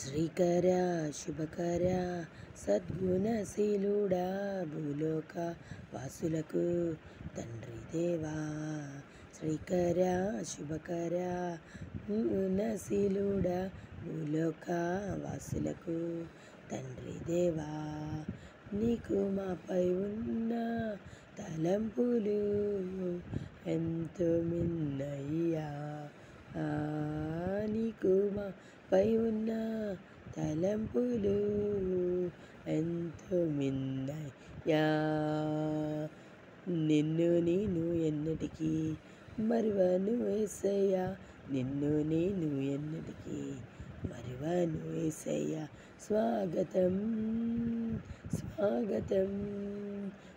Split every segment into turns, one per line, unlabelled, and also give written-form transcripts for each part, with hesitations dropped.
శ్రీకర శుభకర సద్గుణశీలుడా భూలోక వాసులకు తండ్రి దేవా. శ్రీకర శుభకర గుణశీలుడా భూలోక వాసులకు తండ్రి దేవా. నీకు మాపై ఉన్న తలంపులు ఎంతో మిన్నయ్యా. నీకు మాపై ఉన్న తలంపులు ఎంతో మిన్నయ్యా. నిన్ను నేను ఎన్నటికీ మరువను యేసయ్యా. నిన్ను నేను ఎన్నటికీ మరువను యేసయ్యా. స్వాగతం స్వాగతం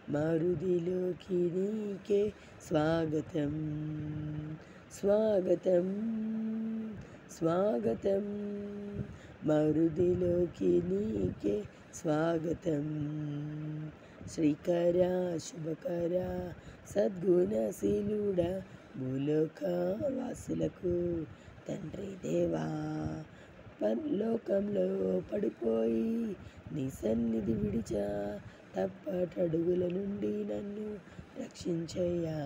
మరుదిలోకి నీకే స్వాగతం. స్వాగతం స్వాగతం మరుదిలోకి నీకే స్వాగతం. శ్రీకర శుభకర సద్గుణశీలుడా భూలోక వాసులకు తండ్రి దేవా. పరలోకంలో పడిపోయి నీ సన్నిధి విడిచా తప్పటడుగుల నుండి నన్ను రక్షించయ్యా.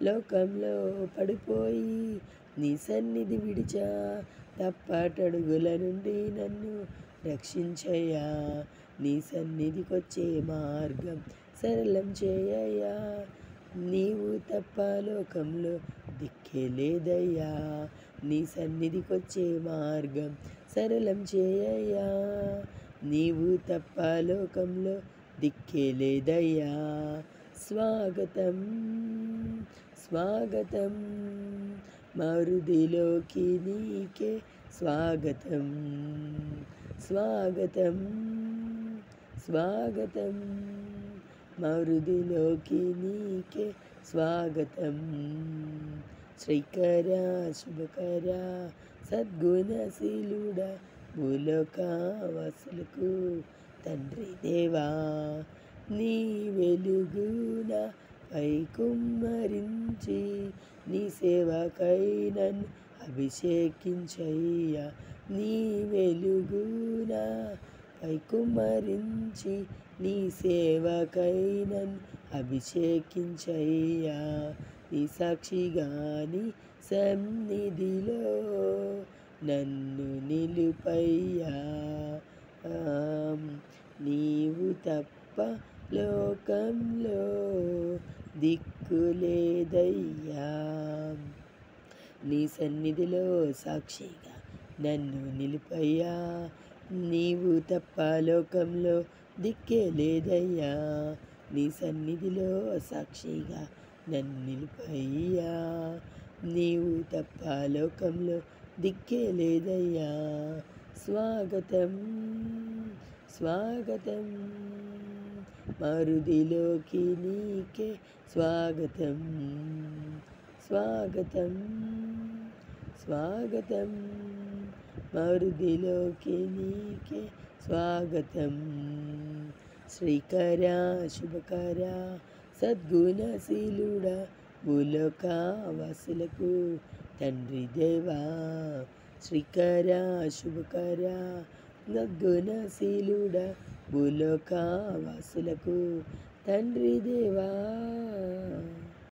లోకంలో పడిపోయి నీ సన్నిధి విడిచా తప్పటడుగుల నుండి నన్ను రక్షించయ్యా. నీ సన్నిధికొచ్చే మార్గం సరళం చేయయ్యా. నీవు తప్ప లోకంలో దిక్కే లేదయ్యా. నీ సన్నిధికొచ్చే మార్గం సరళం చేయయ్యా. నీవు తప్ప లోకంలో దిక్కే లేదయ్యా. స్వాగతం స్వాగతం మరుదిలోకి నీకే స్వాగతం. స్వాగతం స్వాగతం మరుదిలోకి నీకే స్వాగతం. శ్రీకర శుభకర సద్గుణశీలుడా భూలోక వాసులకు తండ్రి దేవా. నీ వెలుగున పై కుమ్మరించి నీ సేవకై నన్ను అభిషేకించయ్యా. నీ వెలుగున పై కుమ్మరించి నీ సేవకై నన్ను అభిషేకించయ్యా. నీ సాక్షిగా నీ సన్నిధిలో నన్ను నిలుపయ్యా. నీవు తప్ప లోకంలో దిక్కులేదయ్యా. నీ సన్నిధిలో సాక్షిగా నన్ను నిలుపయ్యా. నీవు తప్ప లోకంలో దిక్కే లేదయ్యా. నీ సన్నిధిలో సాక్షిగా నన్ను నిలుపయ్యా. నీవు తప్ప లోకంలో దిక్కే లేదయ్యా. స్వాగతం స్వాగతం మరుదిలోకి నీకే స్వాగతం. స్వాగతం స్వాగతం మరుదిలోకి నీకే స్వాగతం. శ్రీకర శుభకర సద్గుణశీలుడా భూలోక వాసులకు తండ్రి దేవా. శ్రీకర శుభకర సద్గుణశీలుడా భూలోక వాసులకు తండ్రి దేవా.